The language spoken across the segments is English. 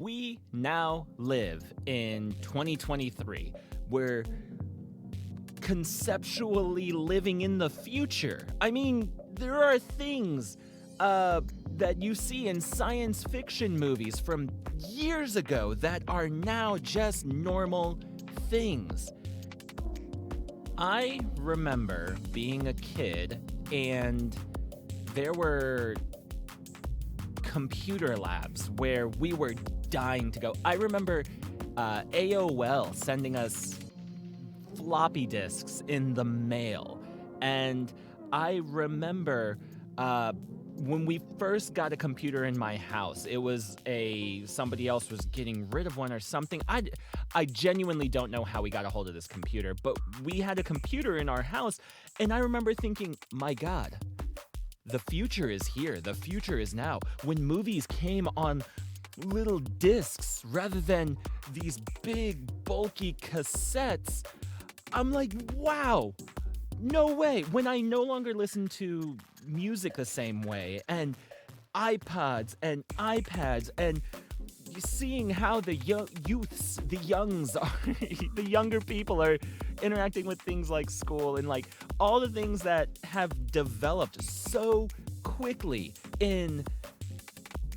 We now live in 2023. We're conceptually living in the future. I mean, there are things that you see in science fiction movies from years ago that are now just normal things. I remember being a kid and there were computer labs where we were dying to go. I remember AOL sending us floppy disks in the mail. And I remember when we first got a computer in my house, it was somebody else was getting rid of one or something. I genuinely don't know how we got a hold of this computer, but we had a computer in our house, and I remember thinking, my God, the future is here. The future is now. When movies came on little discs rather than these big, bulky cassettes, I'm like, wow, no way. When I no longer listen to music the same way, and iPods and iPads, and seeing how the youths, the youngs are, the younger people are interacting with things like school and like all the things that have developed so quickly in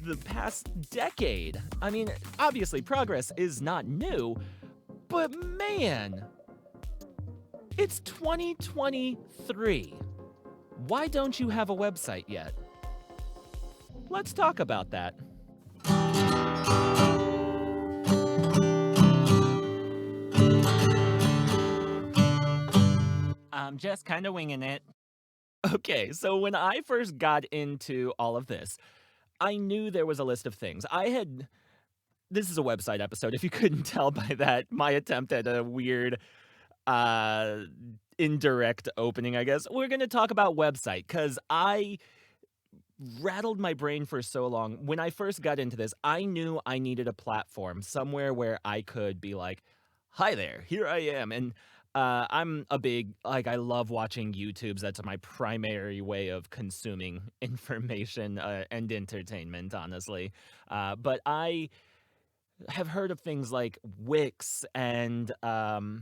the past decade. I mean, obviously progress is not new, but man, it's 2023. Why don't you have a website yet? Let's talk about that. I'm just kind of winging it. Okay, so when I first got into all of this, I knew there was a list of things. This is a website episode, if you couldn't tell by that, my attempt at a weird, uh, indirect opening, I guess. We're going to talk about website, because I rattled my brain for so long. When I first got into this, I knew I needed a platform, somewhere where I could be like, hi there, here I am. And I'm a big, I love watching YouTubes. That's my primary way of consuming information and entertainment, honestly. But I have heard of things like Wix and, oh,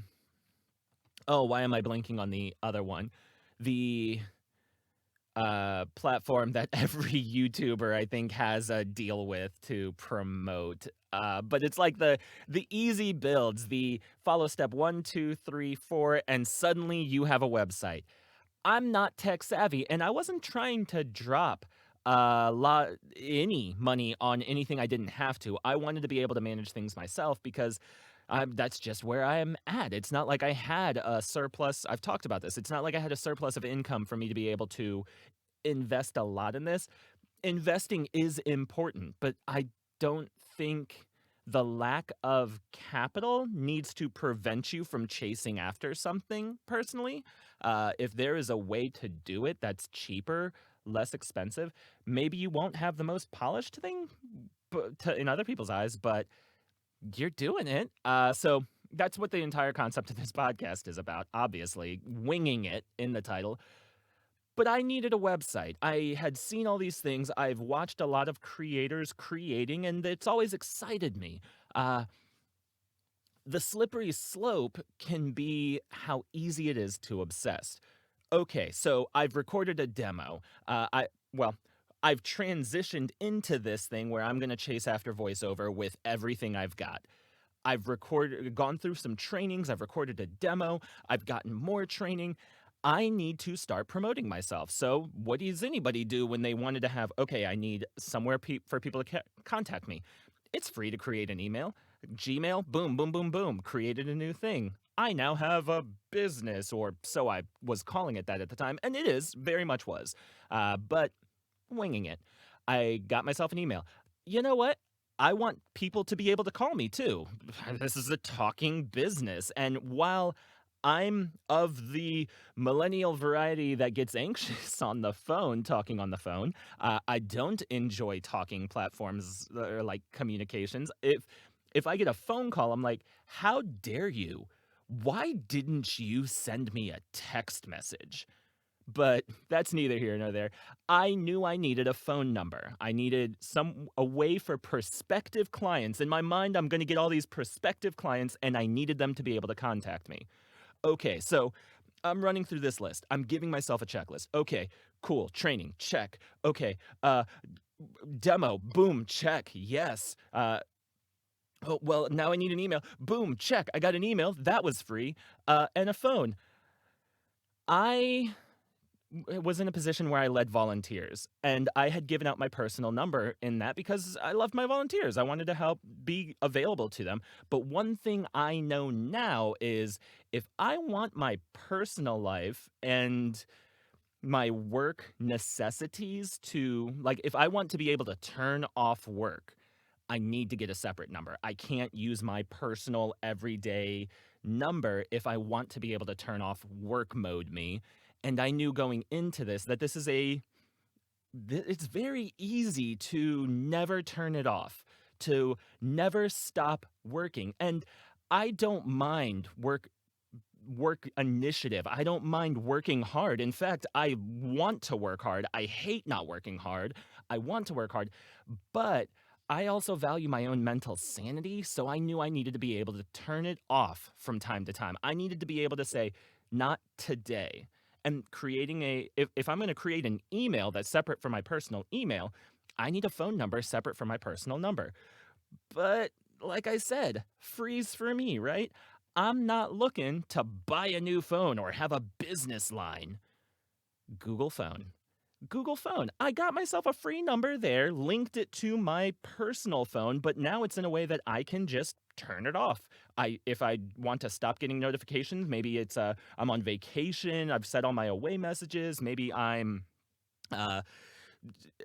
why am I blanking on the other one? The platform that every YouTuber I think has a deal with to promote. But it's like the easy builds, the follow step 1, 2, 3, 4, and suddenly you have a website. I'm not tech savvy, and I wasn't trying to drop any money on anything I didn't have to. I wanted to be able to manage things myself because that's just where I am at. It's not like I had a surplus. I've talked about this. It's not like I had a surplus of income for me to be able to invest a lot in this. Investing is important, but I don't think the lack of capital needs to prevent you from chasing after something personally. If there is a way to do it that's cheaper, less expensive, maybe you won't have the most polished thing in other people's eyes, but you're doing it. So that's what the entire concept of this podcast is about, obviously, winging it in the title. But I needed a website. I had seen all these things. I've watched a lot of creators creating, and it's always excited me. The slippery slope can be how easy it is to obsess. Okay, so I've recorded a demo. I've transitioned into this thing where I'm going to chase after voiceover with everything I've got. I've gone through some trainings. I've recorded a demo. I've gotten more training. I need to start promoting myself. So what does anybody do when they wanted to have, okay, I need somewhere for people to contact me? It's free to create an email. Gmail, boom, boom, boom, boom, created a new thing. I now have a business, or so I was calling it that at the time, and it is, very much was. But winging it. I got myself an email. You know what? I want people to be able to call me too. This is a talking business. And while I'm of the millennial variety that gets anxious on the phone, talking on the phone, I don't enjoy talking platforms or like communications. If I get a phone call, I'm like, how dare you? Why didn't you send me a text message? But that's neither here nor there. I knew I needed a phone number. I needed a way for prospective clients. In my mind, I'm going to get all these prospective clients, and I needed them to be able to contact me. Okay, so I'm running through this list. I'm giving myself a checklist. Okay, cool. Training, check. Okay, demo, boom, check. Yes. Oh, well, now I need an email. Boom, check. I got an email. That was free. And a phone. I was in a position where I led volunteers, and I had given out my personal number in that because I loved my volunteers. I wanted to help be available to them. But one thing I know now is if I want my personal life and my work necessities to, like, if I want to be able to turn off work, I need to get a separate number. I can't use my personal everyday number if I want to be able to turn off work mode me. And I knew going into this that it's very easy to never turn it off, to never stop working. And I don't mind work initiative. I don't mind working hard. In fact, I want to work hard. I hate not working hard. I want to work hard, but I also value my own mental sanity, so I knew I needed to be able to turn it off from time to time. I needed to be able to say, not today. And creating if I'm going to create an email that's separate from my personal email, I need a phone number separate from my personal number. But like I said, freeze for me, right? I'm not looking to buy a new phone or have a business line. Google Phone. Google Phone. I got myself a free number there, linked it to my personal phone, but now it's in a way that I can just turn it off. If I want to stop getting notifications, maybe it's I'm on vacation, I've set all my away messages, maybe I'm uh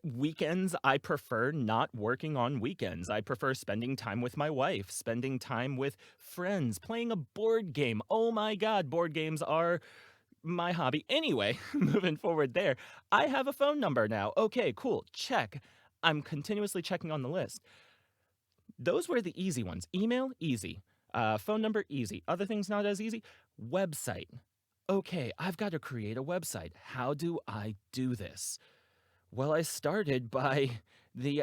weekends, I prefer not working on weekends. I prefer spending time with my wife, spending time with friends, playing a board game. Oh my god, board games are my hobby. Anyway, moving forward there, I have a phone number now. Okay, cool. Check. I'm continuously checking on the list. Those were the easy ones. Email, easy. Phone number, easy. Other things not as easy. Website. Okay, I've got to create a website. How do I do this? Well, I started by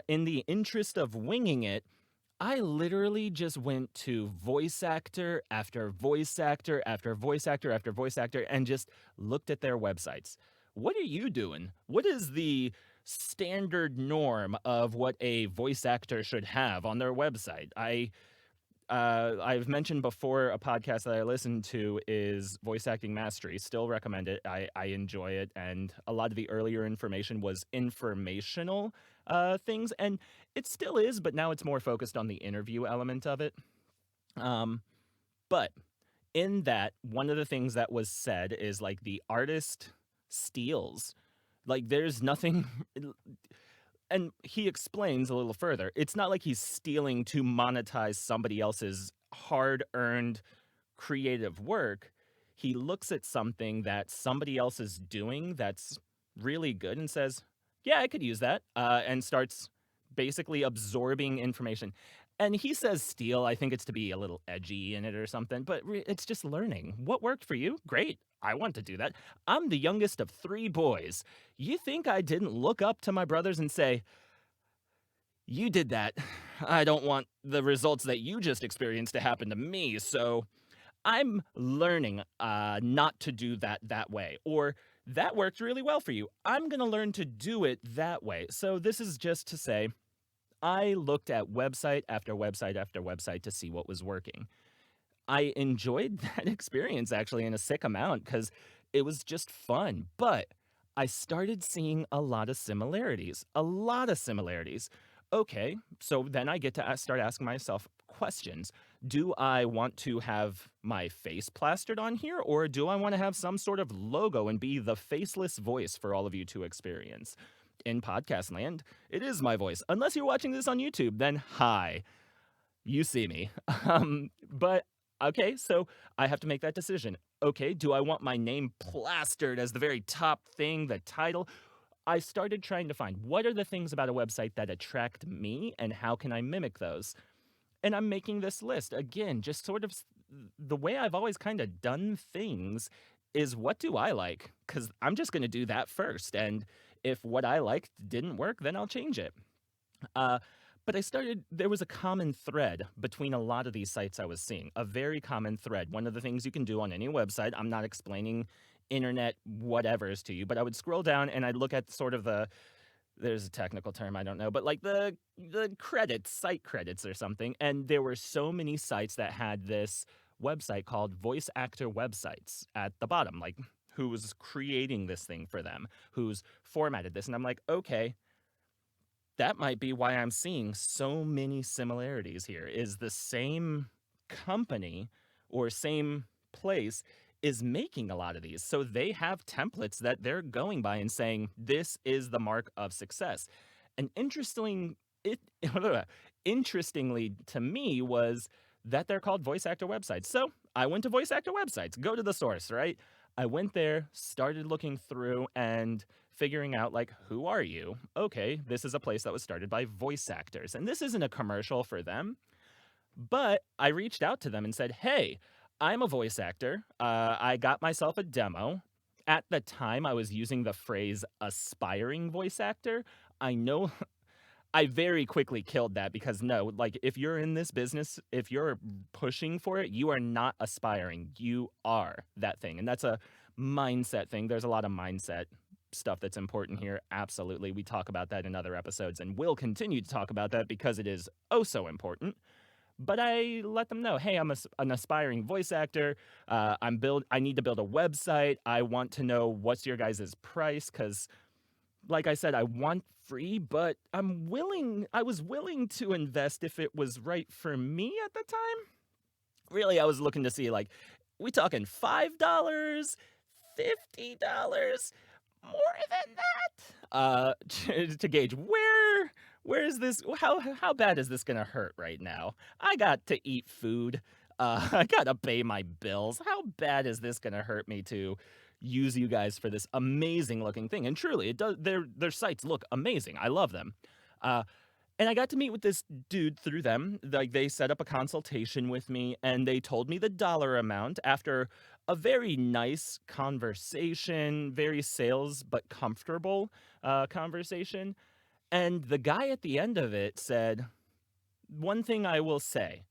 in the interest of winging it, I literally just went to voice actor after voice actor after voice actor after voice actor and just looked at their websites. What are you doing? What is the standard norm of what a voice actor should have on their website? I've mentioned before a podcast that I listen to is Voice Acting Mastery. Still recommend it. I enjoy it, and a lot of the earlier information was informational things, and it still is, but now it's more focused on the interview element of it. Um, but in that, one of the things that was said is like the artist steals. Like there's nothing. And he explains a little further. It's not like he's stealing to monetize somebody else's hard earned creative work. He looks at something that somebody else is doing that's really good and says, yeah, I could use that, and starts basically absorbing information. And he says steal. I think it's to be a little edgy in it or something, but it's just learning. What worked for you? Great. I want to do that. I'm the youngest of three boys. You think I didn't look up to my brothers and say, you did that. I don't want the results that you just experienced to happen to me. So I'm learning not to do that way. Or that worked really well for you. I'm going to learn to do it that way. So this is just to say, I looked at website after website after website to see what was working. I enjoyed that experience actually in a sick amount because it was just fun. But I started seeing a lot of similarities. A lot of similarities. Okay, so then I get to start asking myself questions. Do I want to have my face plastered on here, or do I want to have some sort of logo and be the faceless voice for all of you to experience? In podcast land, it is my voice. Unless you're watching this on YouTube, then hi, you see me. But okay, so I have to make that decision. Okay, do I want my name plastered as the very top thing, the title? I started trying to find what are the things about a website that attract me and how can I mimic those? And I'm making this list again, just sort of the way I've always kind of done things is what do I like? Because I'm just going to do that first. And if what I liked didn't work, then I'll change it. Uh, but there was a common thread between a lot of these sites I was seeing, a very common thread. One of the things you can do on any website, I'm not explaining internet whatevers to you, but I would scroll down and I'd look at sort of there's a technical term I don't know, but like the credits, site credits or something, and there were so many sites that had this website called voice actor websites at the bottom, like who's creating this thing for them, who's formatted this, and I'm like, okay, that might be why I'm seeing so many similarities here. Is the same company or same place is making a lot of these. So they have templates that they're going by and saying this is the mark of success. And it interestingly to me was that they're called voice actor websites. So I went to voice actor websites, go to the source, right? I went there, started looking through and figuring out like who are you? Okay, this is a place that was started by voice actors. And this isn't a commercial for them, but I reached out to them and said, "Hey, I'm a voice actor. I got myself a demo. At the time I was using the phrase aspiring voice actor. I know I very quickly killed that because no, like if you're in this business, if you're pushing for it, you are not aspiring. You are that thing. And that's a mindset thing. There's a lot of mindset stuff that's important here. Absolutely. We talk about that in other episodes and we'll continue to talk about that because it is oh so important. But I let them know, hey, an aspiring voice actor. I need to build a website. I want to know what's your guys' price because like I said, I want free, but I was willing to invest if it was right for me at the time. Really, I was looking to see like, we talking $5, $50, more than that? To gauge where is this how bad is this gonna hurt right now? I got to eat food. I gotta pay my bills. How bad is this gonna hurt me to use you guys for this amazing looking thing? And truly, it does. Their sites look amazing. I love them. Uh, and I got to meet with this dude through them. Like they set up a consultation with me and they told me the dollar amount after a very nice conversation, very sales but comfortable conversation. And the guy at the end of it said, "One thing I will say,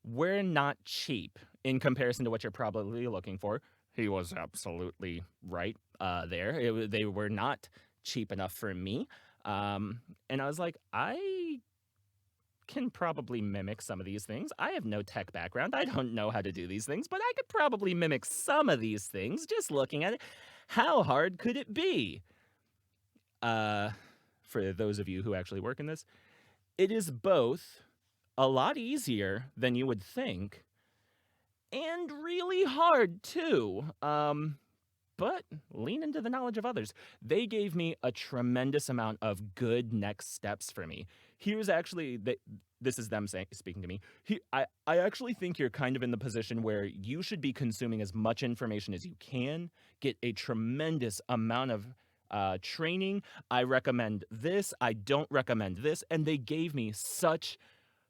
we're not cheap in comparison to what you're probably looking for." He was absolutely right there. They were not cheap enough for me. And I was like, I can probably mimic some of these things. I have no tech background. I don't know how to do these things, but I could probably mimic some of these things just looking at it. How hard could it be? Uh, for those of you who actually work in this, it is both a lot easier than you would think and really hard too. But lean into the knowledge of others. They gave me a tremendous amount of good next steps for me. Here's actually this is them speaking to me. I actually think you're kind of in the position where you should be consuming as much information as you can, get a tremendous amount of training. I recommend this. I don't recommend this. And they gave me such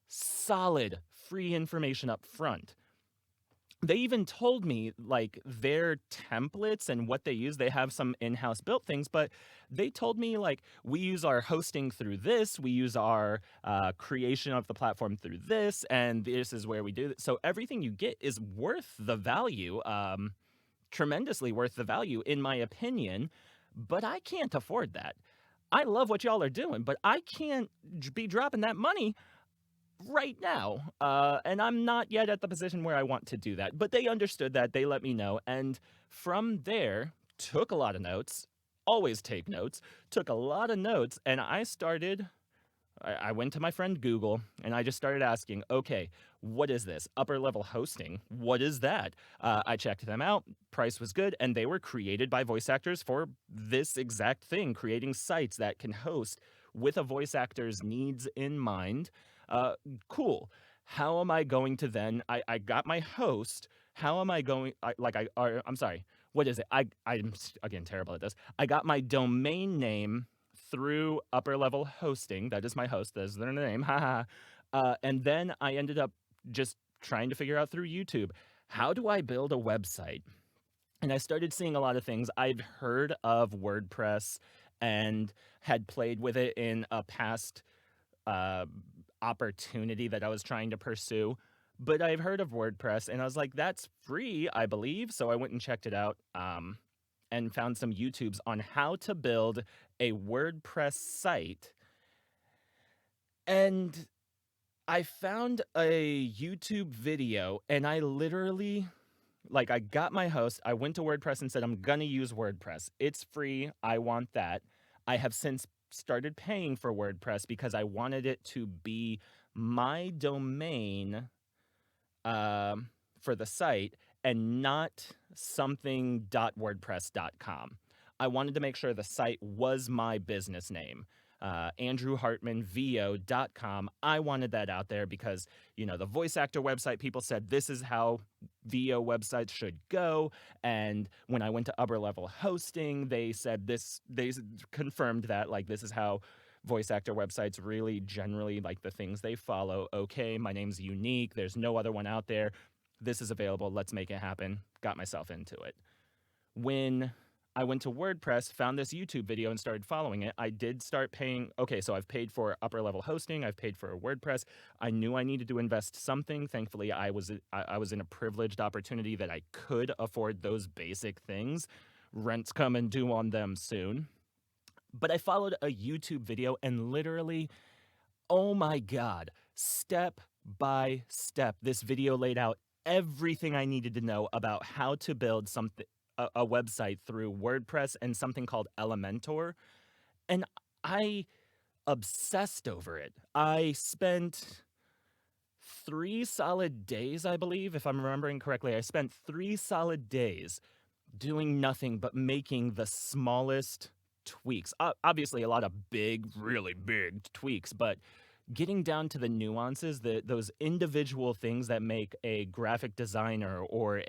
solid free information up front. They even told me like their templates and what they use. They have some in-house built things, but they told me like we use our hosting through this, we use our creation of the platform through this, and this is where we do it. So everything you get is worth the value, tremendously worth the value, in my opinion. But I can't afford that. I love what y'all are doing, but I can't be dropping that money right now. And I'm not yet at the position where I want to do that. But they understood that. They let me know. And from there, took a lot of notes. Always take notes. Took a lot of notes. And I went to my friend Google and I just started asking, okay, what is this? Upper level hosting. What is that? I checked them out. Price was good. And they were created by voice actors for this exact thing, creating sites that can host with a voice actor's needs in mind. Uh, cool. How am I going to then? I got my host. How am I going? I'm sorry. What is it? I'm again terrible at this. I got my domain name through upper level hosting. That is my host. That is their name. Haha. And then I ended up just trying to figure out through YouTube, how do I build a website? and I started seeing a lot of things. I'd heard of WordPress and had played with it in a past uh, opportunity that I was trying to pursue. But I've heard of WordPress and I was like, that's free, I believe. So I went and checked it out, and found some YouTubes on how to build a WordPress site. And I found a YouTube video and I literally, like, I got my host, I went to WordPress and said, I'm gonna use WordPress. It's free. I want that. I have since started paying for WordPress because I wanted it to be my domain, um, for the site and not something.wordpress.com. I wanted to make sure the site was my business name. AndrewHartmanVO.com. I wanted that out there because, the voice actor website, people said this is how VO websites should go. And when I went to upper level hosting, they said this, confirmed that, like, this is how voice actor websites really generally, like, the things they follow. Okay, my name's unique. There's no other one out there. This is available. Let's make it happen. Got myself into it. When I went to WordPress, found this YouTube video and started following it, I did start paying. Okay, so I've paid for upper level hosting. I've paid for WordPress. I knew I needed to invest something. Thankfully, I was in a privileged opportunity that I could afford those basic things. Rent's coming due on them soon. But I followed a YouTube video and literally, oh my God, step by step, this video laid out everything I needed to know about how to build a website through WordPress and something called Elementor. And I obsessed over it. I spent 3 solid days, I believe, if I'm remembering correctly. I spent 3 solid days doing nothing but making the smallest tweaks. Obviously, a lot of big, really big tweaks, but getting down to the nuances, those individual things that make a graphic designer or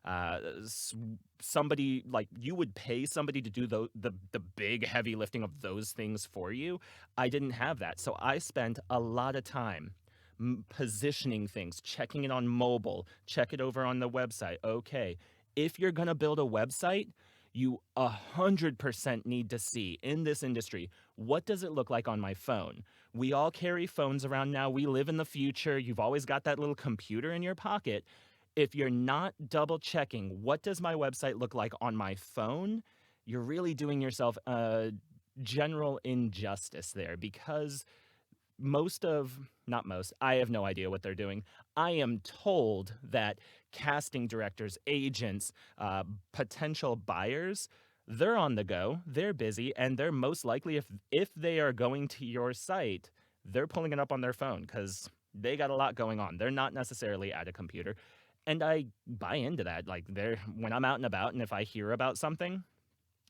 uh, somebody, like, you would pay somebody to do the big heavy lifting of those things for you. I didn't have that, so I spent a lot of time positioning things, checking it on mobile, check it over on the website. Okay, if you're gonna build a website, you 100% need to see in this industry, what does it look like on my phone? We all carry phones around now. We live in the future. You've always got that little computer in your pocket. If you're not double checking, what does my website look like on my phone? You're really doing yourself a general injustice there, because not most, I have no idea what they're doing. I am told that casting directors, agents, potential buyers, they're on the go, they're busy, and they're most likely, if they are going to your site, they're pulling it up on their phone because they got a lot going on. They're not necessarily at a computer. And I buy into that. Like, when I'm out and about and if I hear about something,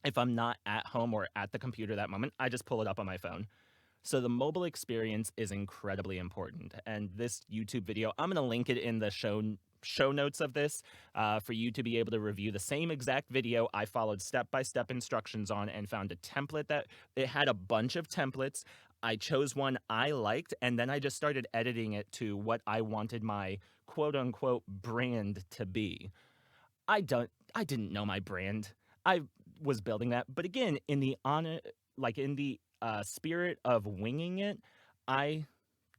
if I'm not at home or at the computer that moment, I just pull it up on my phone. So the mobile experience is incredibly important. And this YouTube video, I'm going to link it in the show notes of this, for you to be able to review the same exact video I followed step-by-step instructions on and found a template that it had a bunch of templates. I chose one I liked, and then I just started editing it to what I wanted my quote-unquote brand to be. I didn't know my brand. I was building that, but again, in the spirit of winging it, I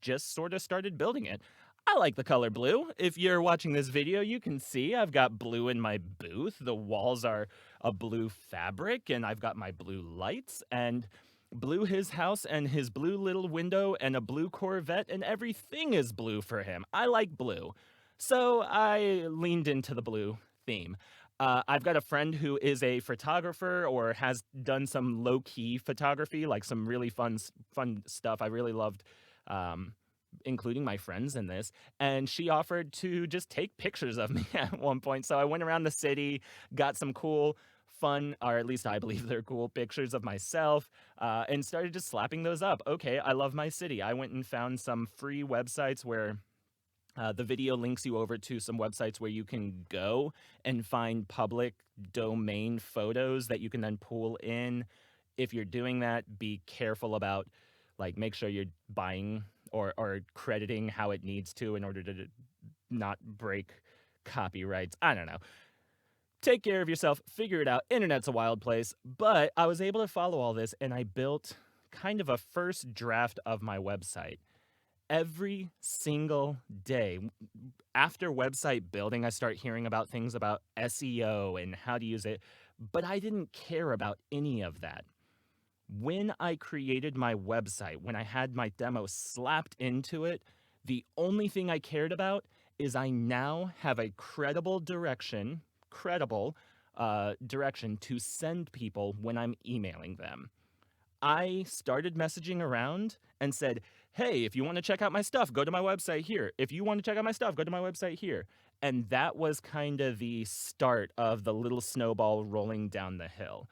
just sort of started building it. I like the color blue. If you're watching this video, you can see I've got blue in my booth. The walls are a blue fabric, and I've got my blue lights, and blue his house and his blue little window and a blue Corvette, and everything is blue for him. I like blue. So I leaned into the blue theme. I've got a friend who is a photographer or has done some low key photography, like some really fun stuff. I really loved, um, including my friends in this. And she offered to just take pictures of me at one point. So I went around the city, got some cool, fun, or at least I believe they're cool pictures of myself, and started just slapping those up. Okay, I love my city. I went and found some free websites where the video links you over to some websites where you can go and find public domain photos that you can then pull in. If you're doing that, be careful about, like, make sure you're buying or crediting how it needs to in order to not break copyrights. I don't know. take care of yourself, figure it out. Internet's a wild place. But I was able to follow all this, and I built kind of a first draft of my website. Every single day after website building, I start hearing about things about SEO and how to use it, but I didn't care about any of that. When I created my website, when I had my demo slapped into it, the only thing I cared about is I now have a credible direction to send people when I'm emailing them. I started messaging around and said, hey, if you want to check out my stuff, go to my website here. If you want to check out my stuff, go to my website here. And that was kind of the start of the little snowball rolling down the hill.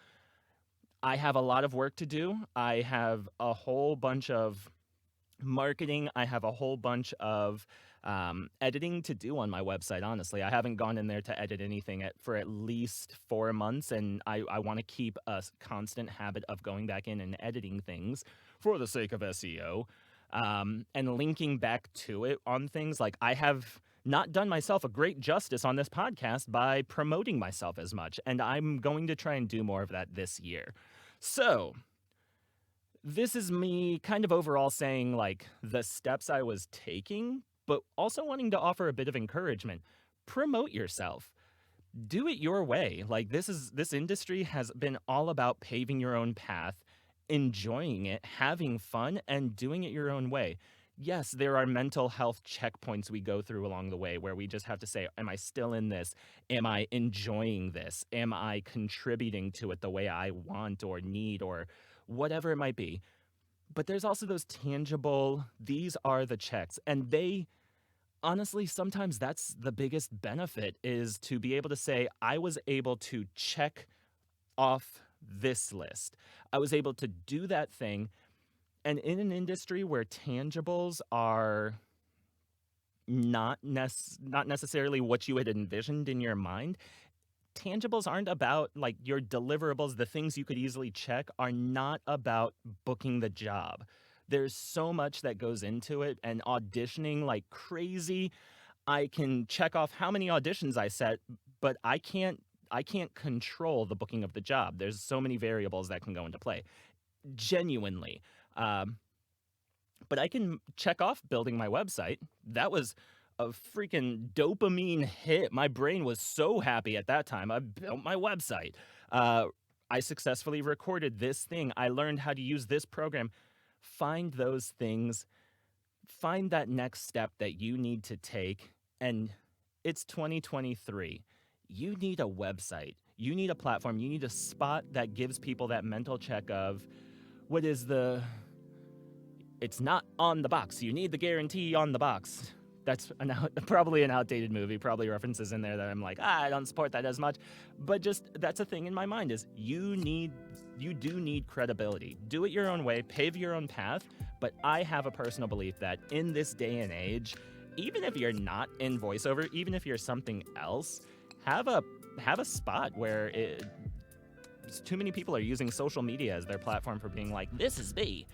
I have a lot of work to do. I have a whole bunch of marketing. I have a whole bunch of editing to do on my website, honestly. I haven't gone in there to edit anything for at least 4 months, and I want to keep a constant habit of going back in and editing things for the sake of SEO, and linking back to it on things. Like, I have not done myself a great justice on this podcast by promoting myself as much, and I'm going to try and do more of that this year. So this is me kind of overall saying, like, the steps I was taking, but also wanting to offer a bit of encouragement. Promote yourself. Do it your way. Like, this industry has been all about paving your own path, enjoying it, having fun, and doing it your own way. Yes, there are mental health checkpoints we go through along the way where we just have to say, am I still in this? Am I enjoying this? Am I contributing to it the way I want or need or whatever it might be? But there's also those tangible, these are the checks. And they, honestly, sometimes that's the biggest benefit, is to be able to say, I was able to check off this list. I was able to do that thing. And in an industry where tangibles are not necessarily what you had envisioned in your mind, tangibles aren't about, like, your deliverables. The things you could easily check are not about booking the job. There's so much that goes into it, and auditioning like crazy. I can check off how many auditions I set, but I can't control the booking of the job. There's so many variables that can go into play. Genuinely. But I can check off building my website. That was a freaking dopamine hit. My brain was so happy at that time. I built my website. I successfully recorded this thing. I learned how to use this program. Find those things. Find that next step that you need to take. And it's 2023. You need a website. You need a platform. You need a spot that gives people that mental check of, what is it's not on the box. You need the guarantee on the box. That's probably an outdated movie, probably references in there that I'm like, I don't support that as much. But just, that's a thing in my mind, is you do need credibility. Do it your own way, pave your own path. But I have a personal belief that in this day and age, even if you're not in voiceover, even if you're something else, have a spot where too many people are using social media as their platform for being like, this is me.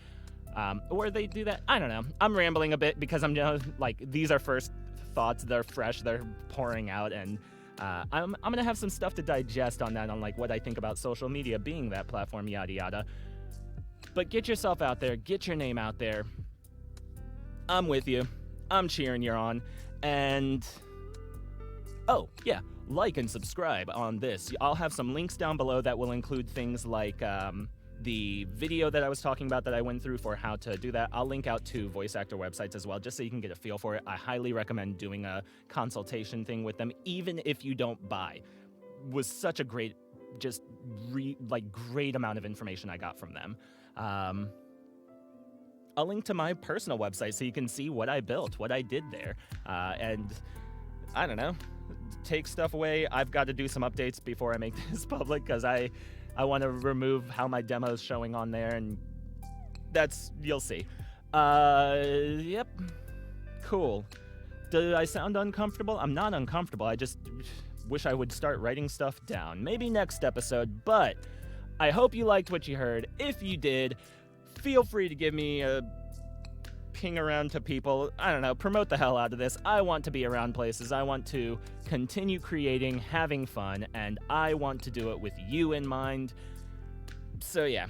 Or they do that. I don't know. I'm rambling a bit because I'm just like, these are first thoughts. They're fresh. They're pouring out. And I'm going to have some stuff to digest on that, on like what I think about social media being that platform, yada, yada. But get yourself out there. Get your name out there. I'm with you. I'm cheering you on. And, oh, yeah. Like and subscribe on this. I'll have some links down below that will include things like the video that I was talking about that I went through for how to do that. I'll link out to voice actor websites as well, just so you can get a feel for it. I highly recommend doing a consultation thing with them, even if you don't buy. It was such a great, just great amount of information I got from them. I'll link to my personal website so you can see what I built, what I did there. And I don't know, take stuff away. I've got to do some updates before I make this public, because I want to remove how my demo's showing on there, and you'll see. Yep. Cool. Do I sound uncomfortable? I'm not uncomfortable. I just wish I would start writing stuff down. Maybe next episode, but I hope you liked what you heard. If you did, feel free to give me a talking around to people. I don't know, promote the hell out of this. I want to be around places. I want to continue creating, having fun, and I want to do it with you in mind. So yeah.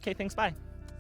Okay, thanks, bye.